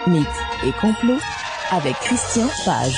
Mythes et complots avec Christian Page.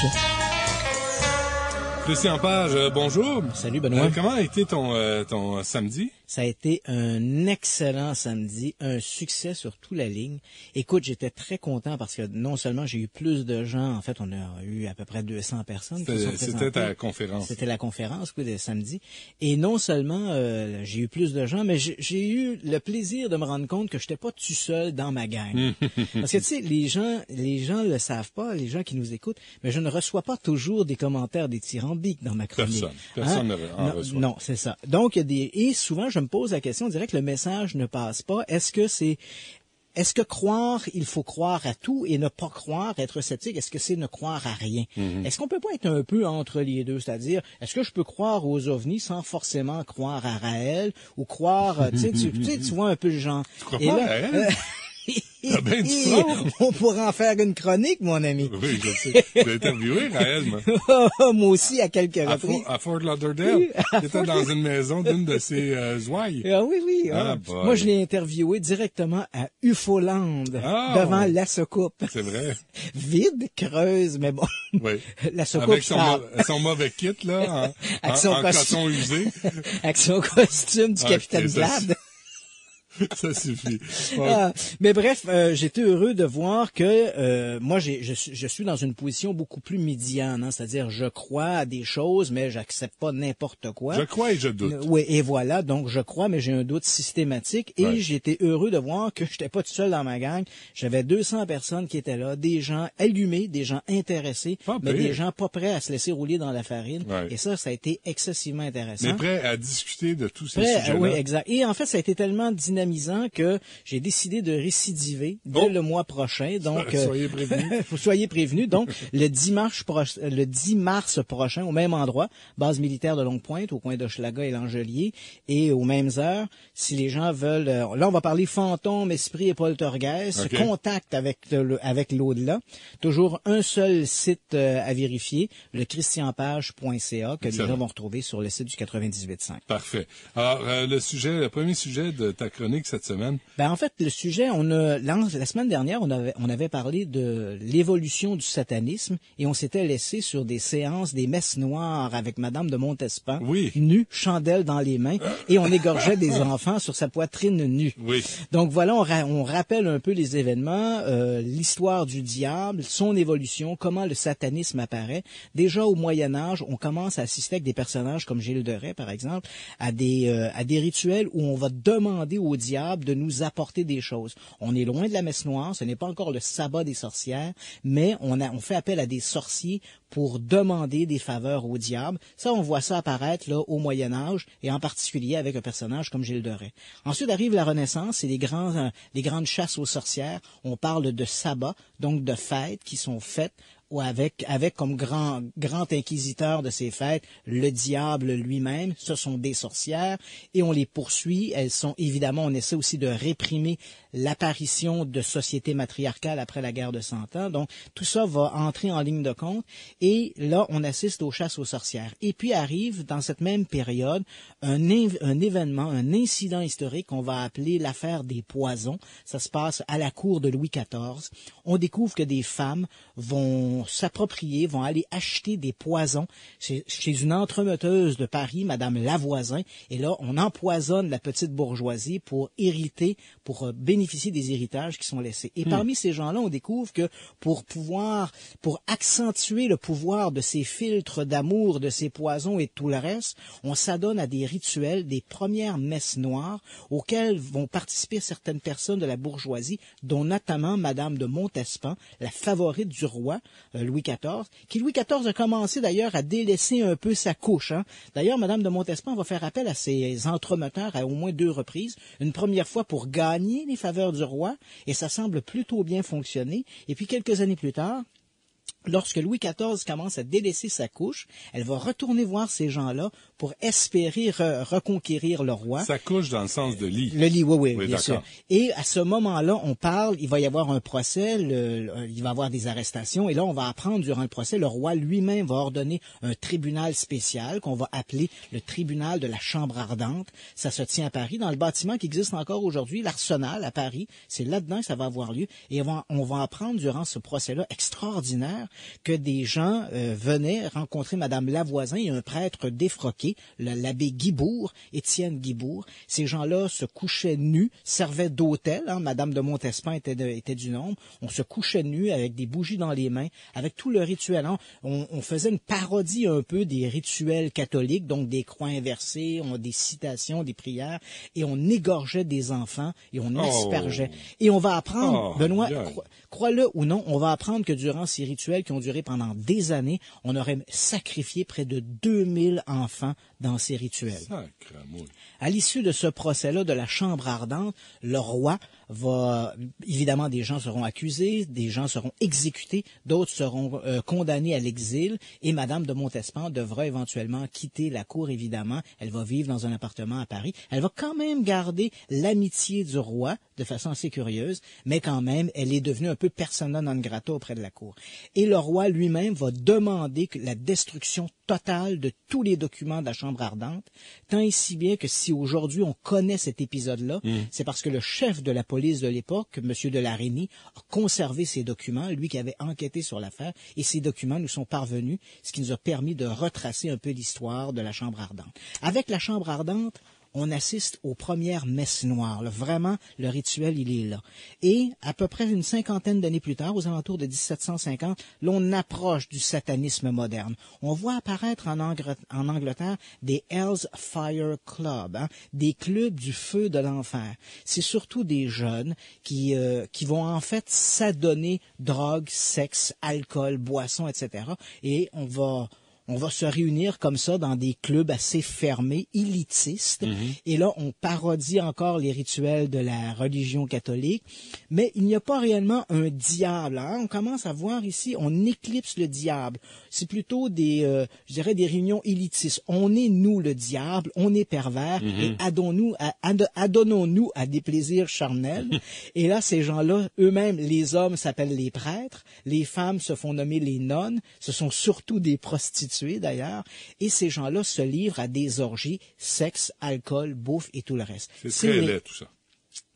Christian Page, bonjour. Salut Benoît. Comment a été ton samedi? Ça a été un excellent samedi, un succès sur toute la ligne. Écoute, j'étais très content parce que non seulement j'ai eu plus de gens, en fait, on a eu à peu près 200 personnes qui sont présentées. C'était ta conférence. C'était la conférence, oui, de samedi. Et non seulement j'ai eu plus de gens, mais j'ai eu le plaisir de me rendre compte que j'étais pas tout seul dans ma gang. Parce que tu sais, les gens le savent pas, les gens qui nous écoutent, mais je ne reçois pas toujours des commentaires dithyrambiques dans ma chronique. Personne n'en reçoit. Non, c'est ça. Donc et souvent je me pose la question, on dirait que le message ne passe pas. Est-ce que croire, il faut croire à tout et ne pas croire, être sceptique, est-ce que c'est ne croire à rien? Est-ce qu'on peut pas être un peu entre les deux? C'est-à-dire, est-ce que je peux croire aux ovnis sans forcément croire à Raël ou croire, tu vois un peu le genre. Tu crois pas à Raël? Ben, on pourrait en faire une chronique, mon ami. Oui, je sais. J'ai interviewé Raël, moi. Moi aussi, à quelques reprises. À Fort Lauderdale. J'étais dans une maison d'une de ses ouailles. Ah oui. Moi, je l'ai interviewé directement à Ufoland, devant la soucoupe. C'est vrai. Vide, creuse, mais bon. Oui. La soucoupe, avec son mauvais kit, là, en coton usé. Avec son costume du Capitaine Blade. Ça suffit. Mais bref, j'étais heureux de voir que moi je suis dans une position beaucoup plus médiane, hein, c'est-à-dire je crois à des choses, mais j'accepte pas n'importe quoi. Je crois et je doute. Oui, et voilà, donc je crois, mais j'ai un doute systématique. Et j'étais heureux de voir que j'étais pas tout seul dans ma gang. J'avais 200 personnes qui étaient là, des gens allumés, des gens intéressés, mais des gens pas prêts à se laisser rouler dans la farine. Et ça a été excessivement intéressant. Mais prêts à discuter de tous ces sujets-là. Oui, exact. Et en fait, ça a été tellement dynamisant que j'ai décidé de récidiver dès le mois prochain. Donc, soyez prévenus. Soyez prévenus. Donc, le 10 mars prochain, au même endroit, base militaire de Longue-Pointe, au coin d'Hochelaga et L'Angelier, et aux mêmes heures, si les gens veulent... là, on va parler fantômes, esprits et poltergeist, contact avec l'au-delà. Toujours un seul site à vérifier, le christianpage.ca, que les gens vont retrouver sur le site du 98.5. Parfait. Alors, le premier sujet de ta chronique cette semaine? En fait, le sujet, la semaine dernière, on avait parlé de l'évolution du satanisme et on s'était laissé sur des séances, des messes noires avec Madame de Montespan, nue, chandelle dans les mains, et on égorgeait des enfants sur sa poitrine nue. Oui. Donc voilà, on rappelle un peu les événements, l'histoire du diable, son évolution, comment le satanisme apparaît. Déjà au Moyen Âge, on commence à assister avec des personnages comme Gilles de Rais, par exemple, à des rituels où on va demander au diable de nous apporter des choses. On est loin de la messe noire, ce n'est pas encore le sabbat des sorcières, mais on fait appel à des sorciers pour demander des faveurs au diable. Ça, on voit ça apparaître là au Moyen Âge, et en particulier avec un personnage comme Gilles de Rais. Ensuite arrive la Renaissance et les grandes chasses aux sorcières. On parle de sabbat, donc de fêtes qui sont faites ou avec comme grand inquisiteur de ces fêtes, le diable lui-même. Ce sont des sorcières et on les poursuit. Elles sont évidemment, on essaie aussi de réprimer l'apparition de sociétés matriarcales après la guerre de 100 ans. Donc, tout ça va entrer en ligne de compte et là, on assiste aux chasses aux sorcières. Et puis arrive, dans cette même période, un événement, un incident historique qu'on va appeler l'affaire des poisons. Ça se passe à la cour de Louis XIV. On découvre que des femmes vont aller acheter des poisons chez une entremetteuse de Paris, Madame Lavoisin, et là, on empoisonne la petite bourgeoisie pour bénéficier des héritages qui sont laissés. Et parmi ces gens-là, on découvre que pour accentuer le pouvoir de ces filtres d'amour, de ces poisons et de tout le reste, on s'adonne à des rituels, des premières messes noires auxquelles vont participer certaines personnes de la bourgeoisie, dont notamment Madame de Montespan, la favorite du roi, Louis XIV, qui Louis XIV a commencé d'ailleurs à délaisser un peu sa couche. D'ailleurs, Madame de Montespan va faire appel à ses entremetteurs à au moins 2 reprises. Une première fois pour gagner les faveurs du roi, et ça semble plutôt bien fonctionner. Et puis quelques années plus tard, Lorsque Louis XIV commence à délaisser sa couche, elle va retourner voir ces gens-là pour espérer reconquérir le roi. Sa couche dans le sens de lit. Le lit, oui, bien d'accord. sûr. Et à ce moment-là, on parle, il va y avoir un procès, il va y avoir des arrestations, et là, on va apprendre durant le procès, le roi lui-même va ordonner un tribunal spécial qu'on va appeler le tribunal de la Chambre ardente. Ça se tient à Paris, dans le bâtiment qui existe encore aujourd'hui, l'Arsenal à Paris. C'est là-dedans que ça va avoir lieu. Et on va apprendre durant ce procès-là extraordinaire que des gens venaient rencontrer Madame Lavoisin et un prêtre défroqué, l'abbé Guibourg, Étienne Guibourg. Ces gens-là se couchaient nus, servaient d'hôtel, Madame de Montespan était du nombre. On se couchait nus avec des bougies dans les mains, avec tout le rituel. On faisait une parodie un peu des rituels catholiques, donc des croix inversées, des citations, des prières, et on égorgeait des enfants et on aspergeait. Et on va apprendre, Benoît, crois-le ou non, on va apprendre que durant ces rituels qui ont duré pendant des années, on aurait sacrifié près de 2000 enfants dans ces rituels. Sacramouille. À l'issue de ce procès-là de la Chambre ardente, le roi va... Évidemment, des gens seront accusés, des gens seront exécutés, d'autres seront condamnés à l'exil, et Madame de Montespan devra éventuellement quitter la cour, évidemment. Elle va vivre dans un appartement à Paris. Elle va quand même garder l'amitié du roi, de façon assez curieuse, mais quand même, elle est devenue un peu persona non grata auprès de la cour. Et le roi lui-même va demander la destruction totale de tous les documents de la Chambre ardente, tant et si bien que si aujourd'hui on connaît cet épisode-là, c'est parce que le chef de la police de l'époque, M. de la Reynie, a conservé ces documents, lui qui avait enquêté sur l'affaire, et ces documents nous sont parvenus, ce qui nous a permis de retracer un peu l'histoire de la Chambre ardente. Avec la Chambre ardente, on assiste aux premières messes noires. Là, vraiment, le rituel, il est là. Et à peu près une cinquantaine d'années plus tard, aux alentours de 1750, l'on approche du satanisme moderne. On voit apparaître en Angleterre des Hell's Fire Club, des clubs du feu de l'enfer. C'est surtout des jeunes qui vont en fait s'adonner drogue, sexe, alcool, boissons, etc. Et on va se réunir comme ça dans des clubs assez fermés, élitistes. Et là, on parodie encore les rituels de la religion catholique. Mais il n'y a pas réellement un diable. On commence à voir ici, on éclipse le diable. C'est plutôt des réunions élitistes. On est, nous, le diable, on est pervers, et adonnons-nous à des plaisirs charnels. Et là, ces gens-là, eux-mêmes, les hommes s'appellent les prêtres, les femmes se font nommer les nonnes, ce sont surtout des prostituées, d'ailleurs, et ces gens-là se livrent à des orgies, sexe, alcool, bouffe et tout le reste. C'est très laid, tout ça.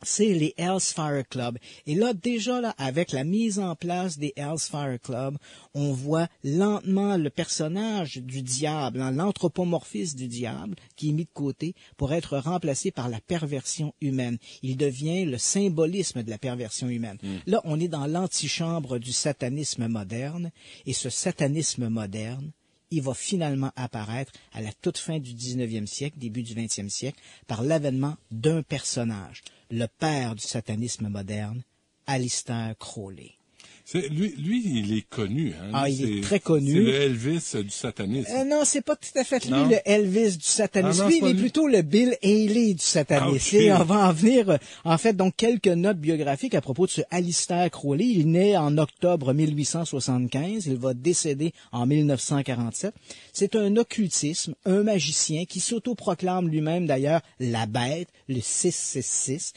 C'est les Hell's Fire Club. Et là, déjà, là, avec la mise en place des Hell's Fire Club, on voit lentement le personnage du diable, l'anthropomorphisme du diable, qui est mis de côté pour être remplacé par la perversion humaine. Il devient le symbolisme de la perversion humaine. Là, on est dans l'antichambre du satanisme moderne, et ce satanisme moderne, il va finalement apparaître à la toute fin du 19e siècle, début du 20e siècle, par l'avènement d'un personnage, le père du satanisme moderne, Aleister Crowley. Lui, il est connu. Il est très connu. C'est le Elvis du satanisme. Non, c'est pas tout à fait lui, le Elvis du satanisme. Lui, il est plutôt le Bill Haley du satanisme. Et on va en venir, en fait, donc quelques notes biographiques à propos de ce Aleister Crowley. Il est né en octobre 1875. Il va décéder en 1947. C'est un occultisme, un magicien qui s'autoproclame lui-même, d'ailleurs, la bête, le 666.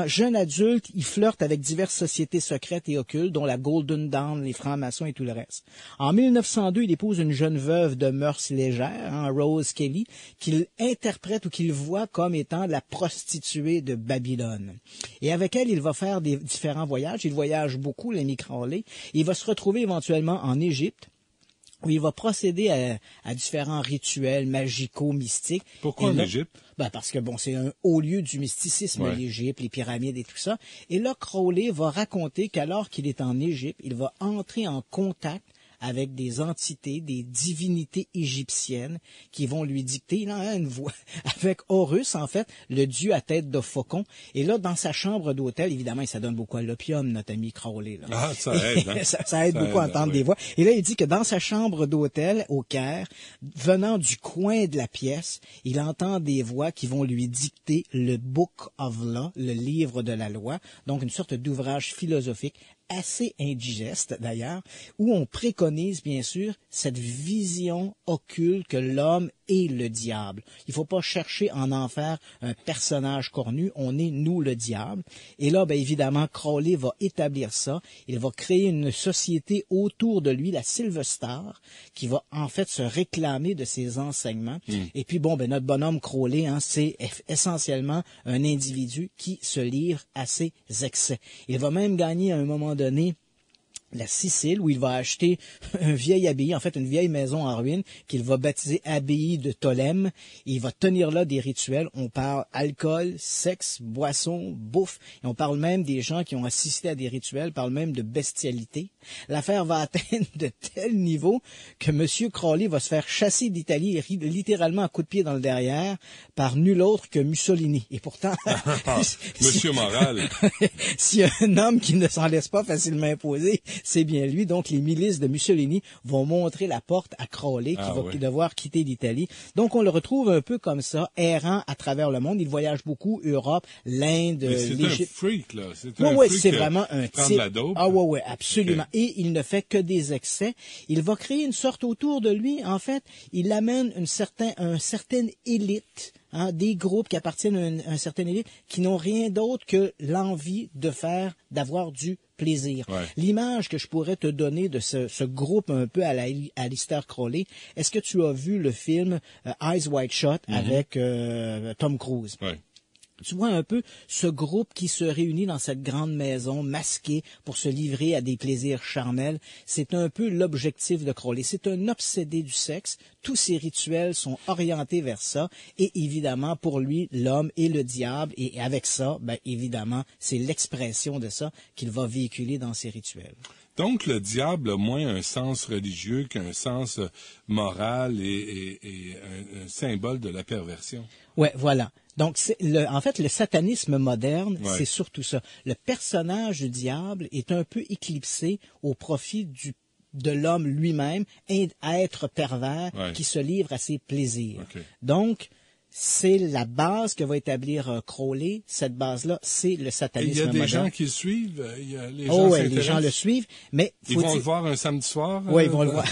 Jeune adulte, il flirte avec diverses sociétés secrètes et occultes, dont la Golden Dawn, les francs-maçons et tout le reste. En 1902, il épouse une jeune veuve de mœurs légères, Rose Kelly, qu'il interprète ou qu'il voit comme étant la prostituée de Babylone. Et avec elle, il va faire des différents voyages. Il voyage beaucoup, l'ami Crowley. Il va se retrouver éventuellement en Égypte, où il va procéder à différents rituels magicaux-mystiques. Pourquoi en Égypte? Parce que, c'est un haut lieu du mysticisme, l'Égypte, les pyramides et tout ça. Et là, Crowley va raconter qu'alors qu'il est en Égypte, il va entrer en contact avec des entités, des divinités égyptiennes qui vont lui dicter, il a une voix, avec Horus, en fait, le dieu à tête de faucon. Et là, dans sa chambre d'hôtel, évidemment, ça donne beaucoup à l'opium, notre ami Crowley. Là. Ça aide. ça aide beaucoup à entendre des voix. Et là, il dit que dans sa chambre d'hôtel, au Caire, venant du coin de la pièce, il entend des voix qui vont lui dicter le Book of Law, le livre de la loi, donc une sorte d'ouvrage philosophique assez indigeste d'ailleurs, où on préconise bien sûr cette vision occulte que l'homme est le diable. Il faut pas chercher à en faire un personnage cornu, on est nous le diable. Et là, ben évidemment, Crowley va établir ça, il va créer une société autour de lui, la Silver Star, qui va en fait se réclamer de ses enseignements. Et puis bon, ben notre bonhomme Crowley, c'est essentiellement un individu qui se livre à ses excès. Il va même gagner à un moment donné la Sicile, où il va acheter un vieil abbaye, en fait une vieille maison en ruine, qu'il va baptiser abbaye de Tolème. Et il va tenir là des rituels. On parle alcool, sexe, boisson, bouffe. Et on parle même des gens qui ont assisté à des rituels, on parle même de bestialité. L'affaire va atteindre de tel niveau que M. Crowley va se faire chasser d'Italie, littéralement à coups de pied dans le derrière, par nul autre que Mussolini. Et pourtant... Monsieur Moral. S'il y a un homme qui ne s'en laisse pas facilement imposer, c'est bien lui. Donc, les milices de Mussolini vont montrer la porte à Crowley, qui va devoir quitter l'Italie. Donc, on le retrouve un peu comme ça, errant à travers le monde. Il voyage beaucoup, Europe, l'Inde, l'Égypte. C'est un freak, là. C'est un freak c'est vraiment un type. De la dope. Ah ouais, absolument. Okay. Et il ne fait que des excès. Il va créer une sorte autour de lui. En fait, il amène une certaine élite. Des groupes qui appartiennent à un certain élite qui n'ont rien d'autre que l'envie d'avoir du plaisir. Ouais. L'image que je pourrais te donner de ce groupe un peu à Aleister Crowley, est-ce que tu as vu le film Eyes Wide Shut avec Tom Cruise? Ouais. Tu vois un peu ce groupe qui se réunit dans cette grande maison masquée pour se livrer à des plaisirs charnels. C'est un peu l'objectif de Crowley. C'est un obsédé du sexe. Tous ses rituels sont orientés vers ça. Et évidemment, pour lui, l'homme est le diable. Et avec ça, ben, évidemment, c'est l'expression de ça qu'il va véhiculer dans ses rituels. Donc, le diable a moins un sens religieux qu'un sens moral et un symbole de la perversion. Ouais, voilà. Donc, en fait, le satanisme moderne, c'est surtout ça. Le personnage du diable est un peu éclipsé au profit de l'homme lui-même, être pervers, qui se livre à ses plaisirs. Okay. Donc, c'est la base que va établir Crowley. Cette base-là, c'est le satanisme moderne. Il y a des gens qui le suivent. Les gens le suivent. Mais ils vont le voir un samedi soir. Oui, ils vont le voir.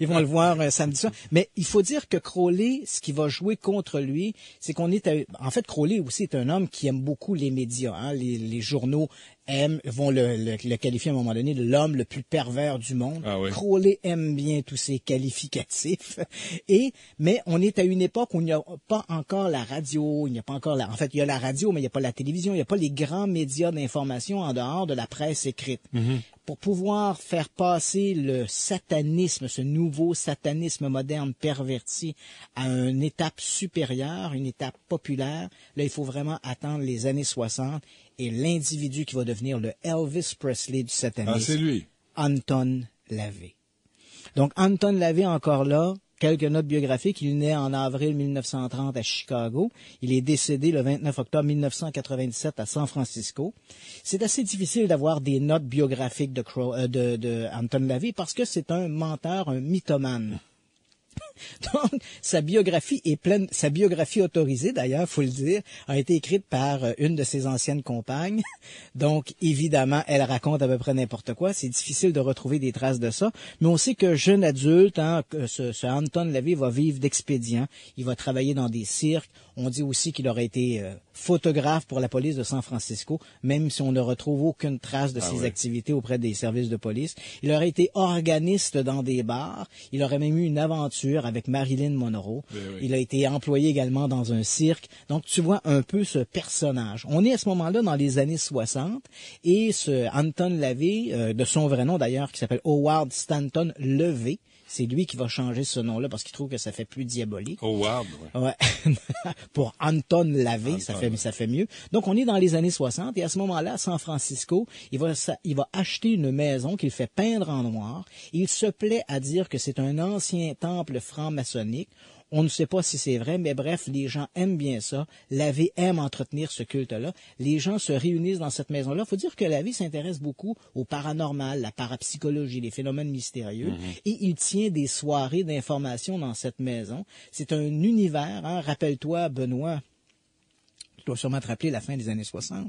Ils vont le voir un samedi soir. Mais il faut dire que Crowley, ce qui va jouer contre lui, c'est en fait, Crowley aussi est un homme qui aime beaucoup les médias. Les journaux vont le qualifier à un moment donné de l'homme le plus pervers du monde. Ah oui. Crowley aime bien tous ces qualificatifs. Mais on est à une époque où il n'y a pas encore la radio, il n'y a pas encore en fait, il y a la radio, mais il n'y a pas la télévision, il n'y a pas les grands médias d'information en dehors de la presse écrite. Mm-hmm. Pour pouvoir faire passer le satanisme, ce nouveau satanisme moderne perverti à une étape supérieure, une étape populaire, là, il faut vraiment attendre les années 60 et l'individu qui va devenir le Elvis Presley du satanisme. Ah, c'est lui. Anton LaVey. Donc, Anton LaVey, encore là, quelques notes biographiques. Il naît en avril 1930 à Chicago. Il est décédé le 29 octobre 1997 à San Francisco. C'est assez difficile d'avoir des notes biographiques de Anton LaVey parce que c'est un menteur, un mythomane. Donc, sa biographie autorisée, d'ailleurs, faut le dire, a été écrite par une de ses anciennes compagnes. Donc, évidemment, elle raconte à peu près n'importe quoi. C'est difficile de retrouver des traces de ça. Mais on sait que jeune adulte, ce Anton LaVey va vivre d'expédients. Il va travailler dans des cirques. On dit aussi qu'il aurait été photographe pour la police de San Francisco, même si on ne retrouve aucune trace de ses activités auprès des services de police. Il aurait été organiste dans des bars. Il aurait même eu une aventure avec Marilyn Monroe. Oui. Il a été employé également dans un cirque. Donc, tu vois un peu ce personnage. On est à ce moment-là dans les années 60 et ce Anton LaVey, de son vrai nom d'ailleurs, qui s'appelle Howard Stanton LaVey, c'est lui qui va changer ce nom-là parce qu'il trouve que ça fait plus diabolique. Howard, ouais. Pour Anton LaVey, ça fait mieux. Donc, on est dans les années 60 et à ce moment-là, à San Francisco, il va acheter une maison qu'il fait peindre en noir. Il se plaît à dire que c'est un ancien temple franc-maçonnique. On ne sait pas si c'est vrai, mais bref, les gens aiment bien ça. LaVey aime entretenir ce culte-là. Les gens se réunissent dans cette maison-là. Il faut dire que LaVey s'intéresse beaucoup au paranormal, la parapsychologie, les phénomènes mystérieux. Mm-hmm. Et il tient des soirées d'information dans cette maison. C'est un univers, Rappelle-toi, Benoît, tu dois sûrement te rappeler la fin des années 60.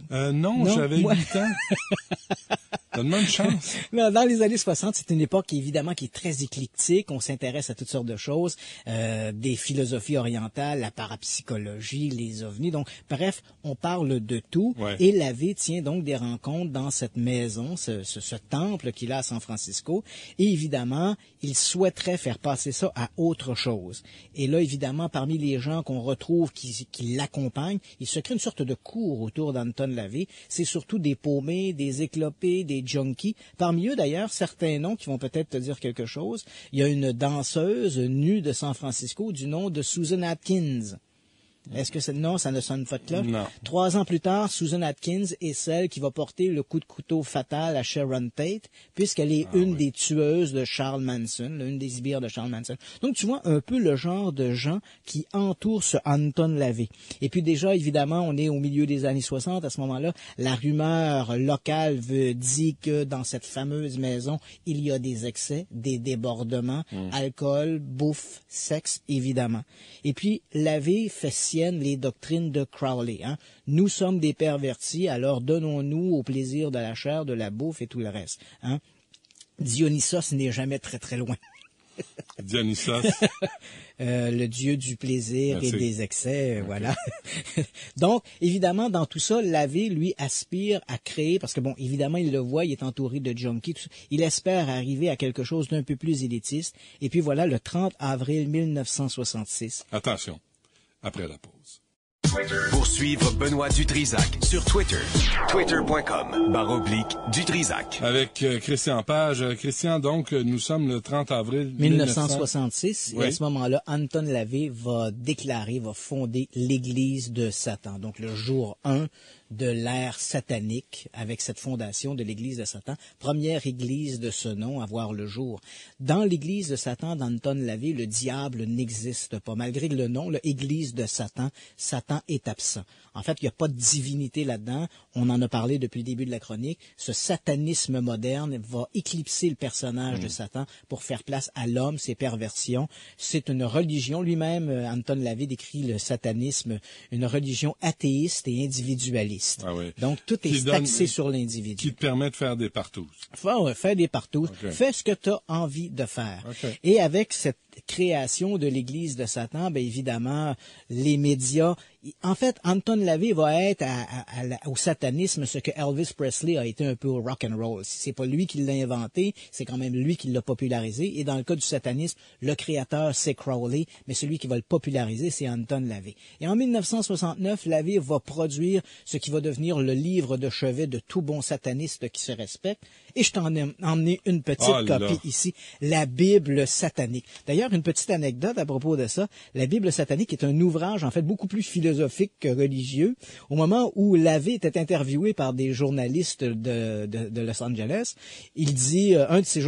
Non, j'avais moi... 8 ans. Donne-moi une chance. Non, dans les années 60, c'est une époque évidemment qui est très éclectique. On s'intéresse à toutes sortes de choses, des philosophies orientales, la parapsychologie, les ovnis. Donc, bref, on parle de tout. Ouais. Et Lavey tient donc des rencontres dans cette maison, ce temple qu'il a à San Francisco. Et évidemment, il souhaiterait faire passer ça à autre chose. Et là, évidemment, parmi les gens qu'on retrouve qui l'accompagnent, il se crée une sorte de cour autour d'Anton Lavey. C'est surtout des paumés, des éclopés, des junkies. Parmi eux, d'ailleurs, certains noms qui vont peut-être te dire quelque chose. Il y a une danseuse nue de San Francisco du nom de Susan Atkins. Est-ce que non, ça ne sonne pas de cloche? Non. 3 ans plus tard, Susan Atkins est celle qui va porter le coup de couteau fatal à Sharon Tate, puisqu'elle est une des tueuses de Charles Manson, une des sbires de Charles Manson. Donc, tu vois un peu le genre de gens qui entourent ce Anton Lavey. Et puis déjà, évidemment, on est au milieu des années 60. À ce moment-là, la rumeur locale dit que dans cette fameuse maison, il y a des excès, des débordements, alcool, bouffe, sexe, évidemment. Et puis, Lavey fait les doctrines de Crowley. Hein. Nous sommes des pervertis, alors donnons-nous au plaisir de la chair, de la bouffe et tout le reste. Hein. Dionysos n'est jamais très très loin. Dionysos. Le dieu du plaisir Merci. et des excès, Okay. voilà. Donc, évidemment, dans tout ça, Lavey, lui, aspire à créer, parce que bon, évidemment, il le voit, il est entouré de junkies, tout ça. Il espère arriver à quelque chose d'un peu plus élitiste. Et puis voilà, le 30 avril 1966. Attention. Après la pause. Pour suivre Benoît Dutrisac sur Twitter, twitter.com/Dutrisac. Avec Christian Page. Christian, donc, nous sommes le 30 avril 1966. Oui. Et à ce moment-là, Anton Lavey va fonder l'Église de Satan. Donc, le jour 1 de l'ère satanique avec cette fondation de l'Église de Satan. Première église de ce nom à voir le jour. Dans l'Église de Satan d'Anton Lavey, le diable n'existe pas. Malgré le nom, l'Église de Satan, Satan est absent. En fait, il n'y a pas de divinité là-dedans. On en a parlé depuis le début de la chronique. Ce satanisme moderne va éclipser le personnage de Satan pour faire place à l'homme, ses perversions. C'est une religion. Lui-même, Anton Lavey décrit le satanisme, une religion athéiste et individualiste. Ah oui. Donc, tout est axé sur l'individu. Qui te permet de faire des partouzes. Fais des partouzes. Okay. Fais ce que tu as envie de faire. Okay. Et avec cette création de l'Église de Satan, bien évidemment, les médias... En fait, Anton Lavey va être au satanisme ce que Elvis Presley a été un peu au rock and roll. C'est pas lui qui l'a inventé, c'est quand même lui qui l'a popularisé. Et dans le cas du satanisme, le créateur, c'est Crowley, mais celui qui va le populariser, c'est Anton Lavey. Et en 1969, Lavey va produire ce qui va devenir le livre de chevet de tout bon sataniste qui se respecte. Et je t'en ai emmené une petite copie ici, la Bible satanique. D'ailleurs, une petite anecdote à propos de ça. La Bible satanique est un ouvrage, en fait, beaucoup plus philosophique que religieux. Au moment où Lavey était interviewé par des journalistes de Los Angeles, il dit, un de ces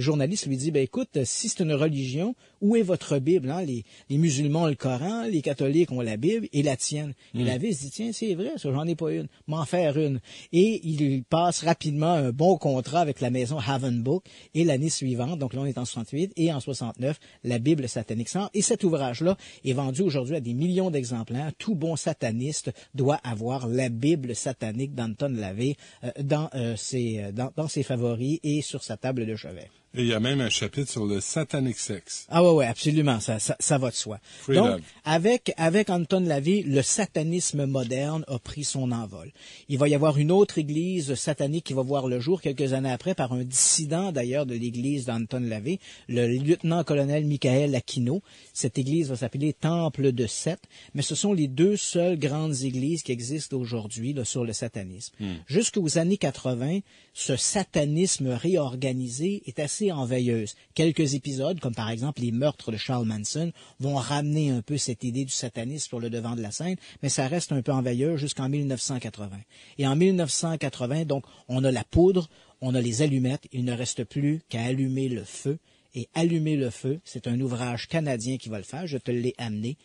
journalistes lui dit, ben écoute, si c'est une religion, où est votre Bible? Hein? Les musulmans ont le Coran, les catholiques ont la Bible et la tienne. Et Lavey se dit, tiens, c'est vrai, ça, j'en ai pas une, m'en faire une. Et il passe rapidement un bon contrat avec la maison Haven Book. Et l'année suivante, donc là on est en 68, et en 69, la Bible satanique sort. Et cet ouvrage-là est vendu aujourd'hui à des millions d'exemplaires. Tout bon sataniste doit avoir la Bible satanique d'Anton Lavey dans ses favoris et sur sa table de chevet. Et il y a même un chapitre sur le satanic sex. Ah ouais, absolument, ça va de soi. Free Donc, love. avec Anton Lavey, le satanisme moderne a pris son envol. Il va y avoir une autre église satanique qui va voir le jour quelques années après par un dissident d'ailleurs de l'église d'Anton Lavey, le lieutenant-colonel Michael Aquino. Cette église va s'appeler Temple de Seth, mais ce sont les deux seules grandes églises qui existent aujourd'hui là, sur le satanisme. Jusqu'aux années 80, ce satanisme réorganisé est assez en veilleuse. Quelques épisodes, comme par exemple les meurtres de Charles Manson, vont ramener un peu cette idée du satanisme sur le devant de la scène, mais ça reste un peu en veilleuse jusqu'en 1980. Et en 1980, donc, on a la poudre, on a les allumettes, il ne reste plus qu'à allumer le feu. Et allumer le feu, c'est un ouvrage canadien qui va le faire, je te l'ai amené.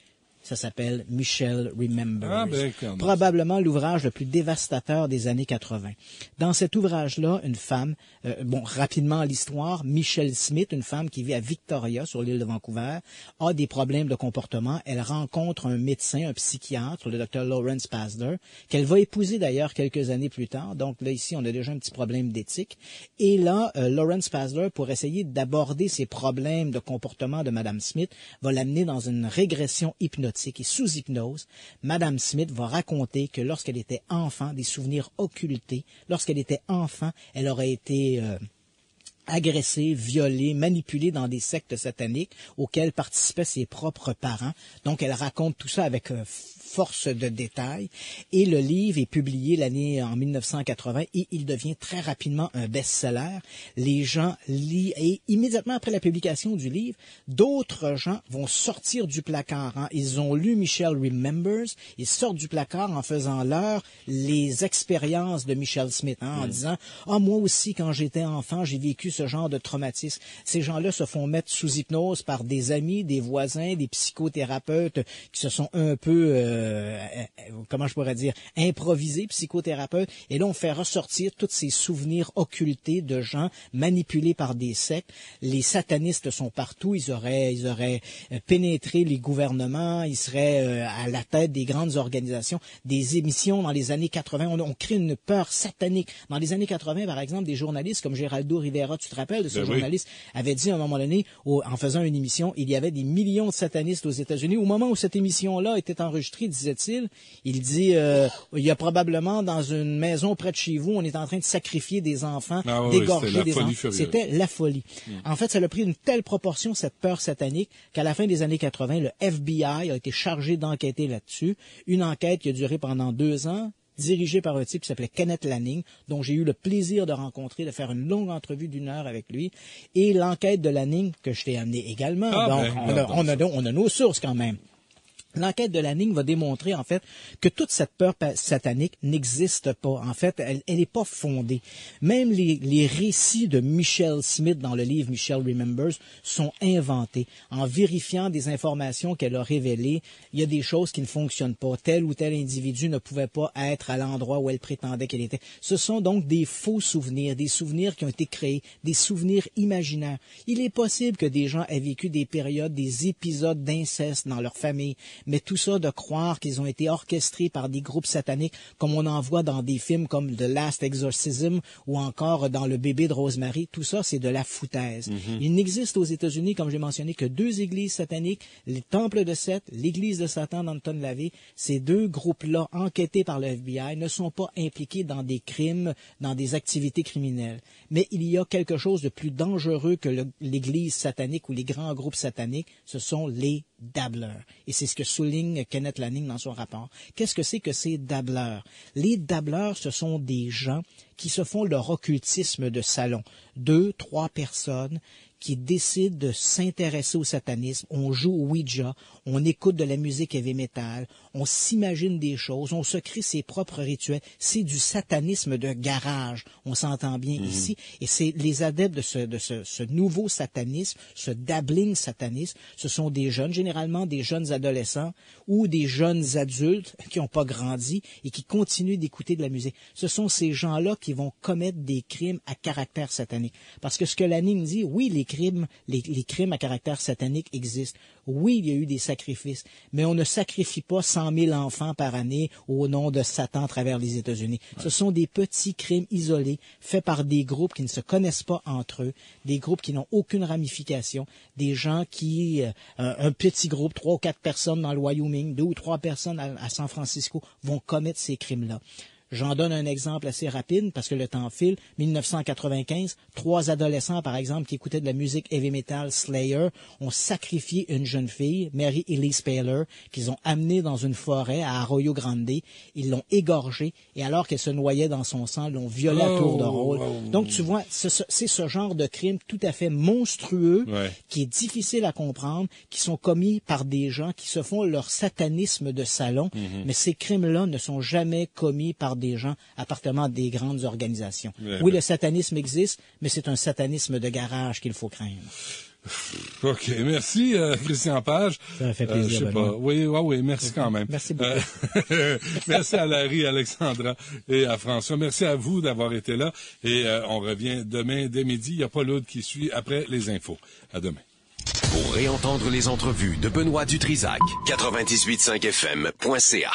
Ça s'appelle Michelle Remembers. Ah, ben, Probablement l'ouvrage le plus dévastateur des années 80. Dans cet ouvrage-là, une femme, rapidement l'histoire, Michelle Smith, une femme qui vit à Victoria, sur l'île de Vancouver, a des problèmes de comportement. Elle rencontre un médecin, un psychiatre, le Dr. Lawrence Pazder, qu'elle va épouser d'ailleurs quelques années plus tard. Donc là, ici, on a déjà un petit problème d'éthique. Et là, Lawrence Pazder, pour essayer d'aborder ces problèmes de comportement de Madame Smith, va l'amener dans une régression hypnotique. Et sous hypnose, Madame Smith va raconter que lorsqu'elle était enfant, des souvenirs occultés, lorsqu'elle était enfant, elle aurait été agressée, violée, manipulée dans des sectes sataniques auxquelles participaient ses propres parents. Donc, elle raconte tout ça avec force de détails. Et le livre est publié en 1980 et il devient très rapidement un best-seller. Les gens lisent et immédiatement après la publication du livre, d'autres gens vont sortir du placard. Hein. Ils ont lu Michelle Remembers, ils sortent du placard en faisant leur les expériences de Michelle Smith, en disant « Ah, moi aussi, quand j'étais enfant, j'ai vécu ce genre de traumatisme. » Ces gens-là se font mettre sous hypnose par des amis, des voisins, des psychothérapeutes qui se sont un peu comment je pourrais dire, improvisés, psychothérapeutes, et là on fait ressortir tous ces souvenirs occultés de gens manipulés par des sectes. Les satanistes sont partout, ils auraient pénétré les gouvernements, ils seraient à la tête des grandes organisations, des émissions dans les années 80, on crée une peur satanique. Dans les années 80, par exemple, des journalistes comme Geraldo Rivera, tu te rappelles de ce journaliste, avait dit à un moment donné, en faisant une émission, il y avait des millions de satanistes aux États-Unis. Au moment où cette émission-là était enregistrée, disait-il, il dit, il y a probablement dans une maison près de chez vous, on est en train de sacrifier des enfants, d'égorger des enfants. C'était la folie. En fait, ça a pris une telle proportion, cette peur satanique, qu'à la fin des années 80, le FBI a été chargé d'enquêter là-dessus. Une enquête qui a duré pendant 2 ans, dirigée par un type qui s'appelait Kenneth Lanning, dont j'ai eu le plaisir de rencontrer, de faire une longue entrevue d'1 heure avec lui. Et l'enquête de Lanning, que je t'ai amené également, on a nos sources quand même. L'enquête de Lanning va démontrer, en fait, que toute cette peur satanique n'existe pas. En fait, elle n'est pas fondée. Même les récits de Michelle Smith dans le livre Michelle Remembers sont inventés. En vérifiant des informations qu'elle a révélées, il y a des choses qui ne fonctionnent pas. Tel ou tel individu ne pouvait pas être à l'endroit où elle prétendait qu'elle était. Ce sont donc des faux souvenirs, des souvenirs qui ont été créés, des souvenirs imaginaires. Il est possible que des gens aient vécu des périodes, des épisodes d'inceste dans leur famille, mais tout ça de croire qu'ils ont été orchestrés par des groupes sataniques, comme on en voit dans des films comme The Last Exorcism ou encore dans Le bébé de Rosemary, tout ça, c'est de la foutaise. Il n'existe aux États-Unis, comme j'ai mentionné, que 2 églises sataniques, les temples de Seth, l'église de Satan d'Anton LaVey. Ces 2 groupes-là, enquêtés par le FBI, ne sont pas impliqués dans des crimes, dans des activités criminelles. Mais il y a quelque chose de plus dangereux que l'église satanique ou les grands groupes sataniques, ce sont les dabblers. Et c'est ce que souligne Kenneth Lanning dans son rapport. Qu'est-ce que c'est que ces dabblers? Les dabblers, ce sont des gens qui se font leur occultisme de salon. 2, 3 personnes qui décident de s'intéresser au satanisme. On joue au Ouija, on écoute de la musique heavy metal, on s'imagine des choses, on se crée ses propres rituels. C'est du satanisme de garage, on s'entend bien ici. Et c'est les adeptes de ce nouveau satanisme, ce dabbling satanisme, ce sont des jeunes, généralement des jeunes adolescents ou des jeunes adultes qui n'ont pas grandi et qui continuent d'écouter de la musique. Ce sont ces gens-là qui vont commettre des crimes à caractère satanique. Parce que ce que Lanning dit, oui, les crimes à caractère satanique existent. Oui, il y a eu des sacrifices, mais on ne sacrifie pas 100 000 enfants par année au nom de Satan à travers les États-Unis. Ce sont des petits crimes isolés faits par des groupes qui ne se connaissent pas entre eux, des groupes qui n'ont aucune ramification, des gens qui, un petit groupe, 3 ou 4 personnes dans le Wyoming, 2 ou 3 personnes à San Francisco vont commettre ces crimes-là. J'en donne un exemple assez rapide parce que le temps file. 1995, 3 adolescents, par exemple, qui écoutaient de la musique heavy metal Slayer, ont sacrifié une jeune fille, Mary Elise Paler, qu'ils ont amenée dans une forêt à Arroyo Grande. Ils l'ont égorgée et alors qu'elle se noyait dans son sang, l'ont violée à tour de rôle. Donc, tu vois, c'est ce genre de crime tout à fait monstrueux qui est difficile à comprendre, qui sont commis par des gens qui se font leur satanisme de salon. Mais ces crimes-là ne sont jamais commis par des gens appartenant à des grandes organisations. Ouais, Oui, le satanisme existe, mais c'est un satanisme de garage qu'il faut craindre. OK. Merci, Christian Page. Ça m'a fait plaisir, Je sais Benoît. pas. Oui, merci quand même. Merci beaucoup. Merci à Larry, Alexandra et à François. Merci à vous d'avoir été là. Et on revient demain dès midi. Il n'y a pas l'autre qui suit après les infos. À demain. Pour réentendre les entrevues de Benoît Dutrisac, 98.5fm.ca.